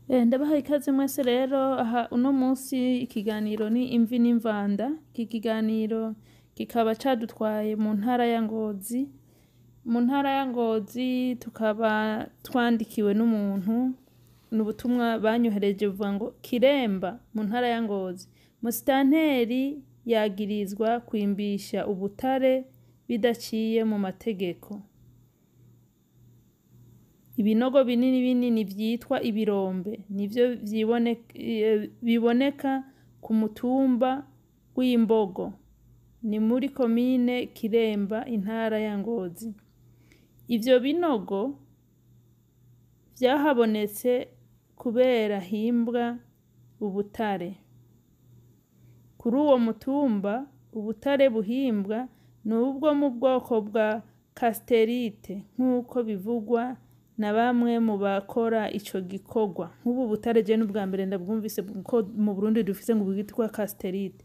Ndabahaye ikaze mwese rero aha uno munsi ikiganiro ni imvi n'imvanda. Iki kiganiro kikaba cadutwaye mu ntara ya Ngozi. Mu ntara ya Ngozi tukaba twandikiwe n'umuntu n'ubutumwa banyohereje buvuga ngo Kiremba mu ntara ya Ngozi. Musitanteri yagirizwa kwimbisha ubutare bidaciye mu mategeko. Ibinogo binini binini vyitwa ibirombe nivyo biboneka ku mutumba w'Imbogo, ni muri komine Kiremba intara ya Ngozi. Ivyo binogo vyahabonetse kubera himbwa ubutare. Kuri uwo mutumba ubutare buhimbwa nubwo mu bwoko bwa casterite nk'uko bivugwa na bamwe mu bakora ico gikorwa. Nk'ubu butare je n'ubwa mbere ndabwumvise ko mu Burundi dufise ngo bwitwa casterite.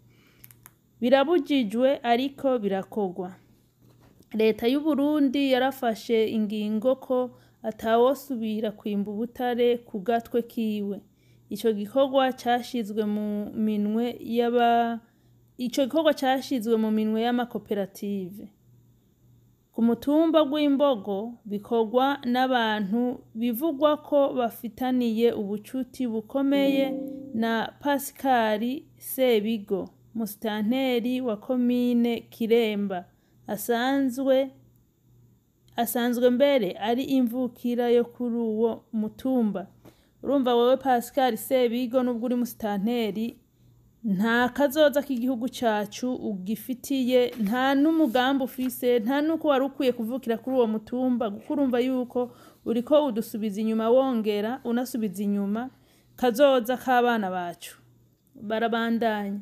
Birabujijwe ariko birakogwa. Leta y'u Burundi yarafashe ingingo ko atawosubira kwimba ubutare ku gatwe kiwe. Ico gikorwa cashizwe mu minwe y'amakoperative. Ku mutumba w'Imbogo bikorwa n'abantu bivugwa ko bafitaniye ubucuti bukomeye na Pascal Sebigo, musitanteri wa komine Kiremba, asanzwe mbere ari imvukira yo kuri uwo mutumba. Urumva wewe Pascal Sebigo nubwo uri musitanteri nta kazoza k'igihugu cacu ugifitiye, nta n'umugambi ufise, nta nuko wari ukwiye kuvukira kuri uwo mutumba, kuko urumva yuko uriko udusubiza inyuma wongera unasubiza inyuma kazoza k'abana bacu. Barabandanya.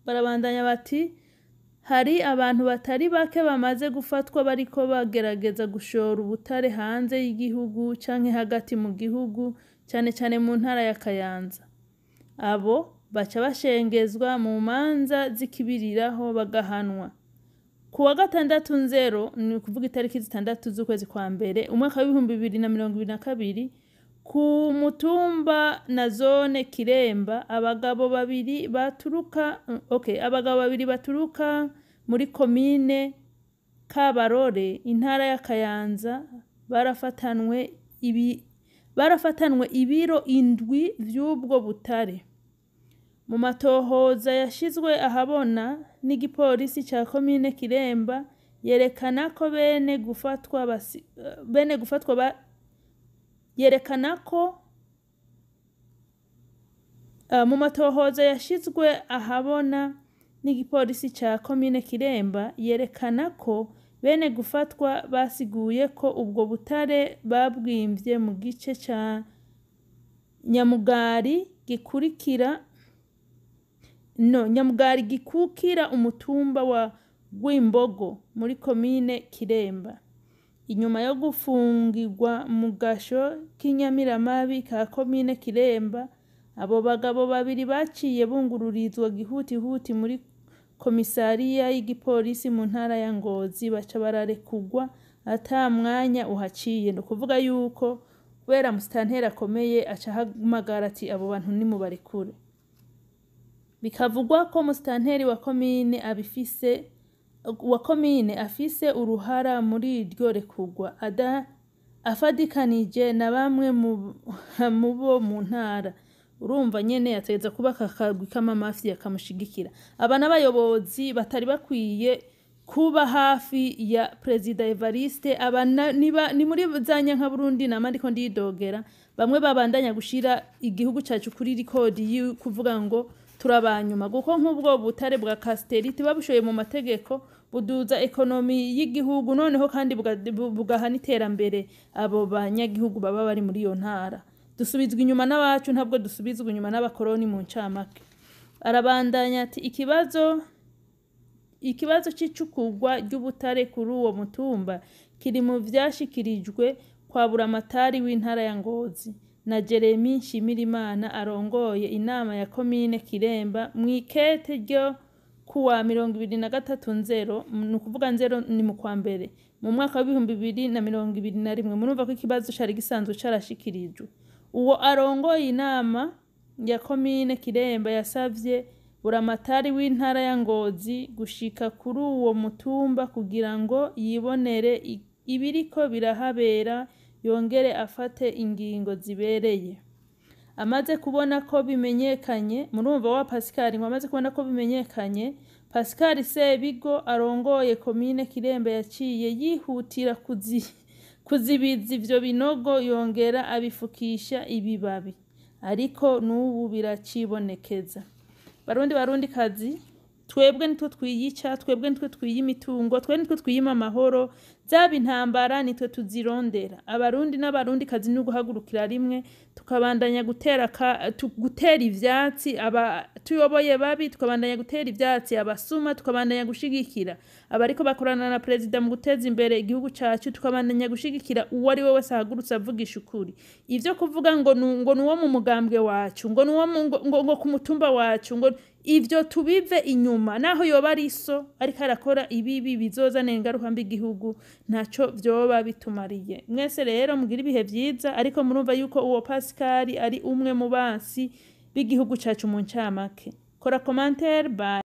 Barabandanya bati hari abantu batari bake bamaze gufatwa bariko bagerageza gushora ubutare hanze y'igihugu canke hagati mu gihugu, cane cane mu ntara ya Kayanza. Abo baca bashengezwa mu manza zikibiriraho bagahanwa. Kuwa 6/0 ni kuvuga itariki 6 z'ukwezi kwa mbere umwaka wa 2022 ku mutumba na zone Kiremba abagabo babiri baturuka muri komine Kabarore intara ya Kayanza barafatanwe ibiro 7 vy'ubwo butare. Mu matohoza yashizwe ahabona n'igipolisi ca komine Kiremba yerekana ko mu matohoza yashizwe ahabona n'igipolisi ca komine Kiremba yerekana ko bene gufatwa basiguye ko ubwo butare babwimvye mu gice ca Nyamugari gikukira umutumba wa Rwimbogo muri komine Kiremba. Inyuma yo gufungirwa mu gasho k'inyamiramabi ka komine Kiremba, abo bagabo babiri baciye bungururizwa gihutihuti muri komisariya y'igipolisi mu ntara ya Ngozi, baca bararekugwa ata mwanya uhaciye. No kuvuga yuko kubera musitanteri akomeye aca ahamagara ati abo bantu nimubarekure. Bikavugwa ko musitanteri wa komine afise uruhara muri iryo rekugwa afadikanije na bamwe mu bo mu ntara. Urumva nyene yategeza kuba kakagwi k'amamafi akamushigikira. Aba n'abayobozi batari bakwiye kuba hafi ya Perezida Evariste. Aba ni muri zanyanka Burundi nama ndiko ndidogera bamwe babandanya gushira igihugu cacu kuri rikodi kuvuga ngo turabanyuma, kuko nk'ubwo butare bwa casterite babushoye mu mategeko buduza ekonomi y'igihugu, noneho kandi bugahana iterambere abo banyagihugu baba bari muri iyo ntara. Dusubizwa inyuma n'abacu, ntabwo dusubizwa inyuma n'abakoroni mu ncamake. Arabandanya ati ikibazo c'icukugwa ry'ubutare kuri uwo mutumba kiri mu vyashikirijwe kwa Buramatari w'intara ya Ngozi na Jeremy Nshimirimana arongoye inama ya komine Kiremba mw'ikete ryo kuwa 2023 Nzero, ni ukuvuga Nzero ni mu kwa mbere mu mwaka wa 2021. Murumva ko ikibazo cari gisanzwe carashikirijwe. Uwo arongoye inama ya komine Kiremba yasavye buramatari w'intara ya Ngozi gushika kuri uwo mutumba kugira ngo yibonere ibiriko birahabera, yongere afate ingingo zibereye. Amaze kubona ko bimenyekanye, murumva wa Pascal ngo amaze kubona ko bimenyekanye, Pascal Sebigo arongoye komine Kiremba yaciye yihutira kuzibiza ivyo binogo, yongera abifukisha ibibabi, ariko n'ubu biracibonekeza. Barundi kazi, twebwe nitwe twiyica, twebwe nitwe twiye imitungo, twebwe nitwe twiyima amahoro, zaba intambara nitwe tuzirondera. Abarundi n'abarundi kazi ni guhagurukira rimwe, tukabandanya gutera ivyatsi tuyoboye babi, tukabandanya gutera ivyatsi abasuma, tukabandanya gushigikira abariko bakorana na perezida mu guteza imbere igihugu cacu, tukabandanya gushigikira uwo ari we wese ahagurutse avugisha ukuri. Ivyo kuvuga ngo nuwo mu mugambwe wacu, ngo nuwo ngo ku mutumba wacu, ngo ivyo tubive inyuma, naho yoba ari so ariko arakora ibibi bizozana ingaruka mbi igihugu, ntaco vyoba bitumariye. Mwese rero mugira ibihe vyiza, ariko murumva yuko uwo Pascal ari umwe mu bansi b'igihugu cacu mu ncamake. Kora commentaire, bye.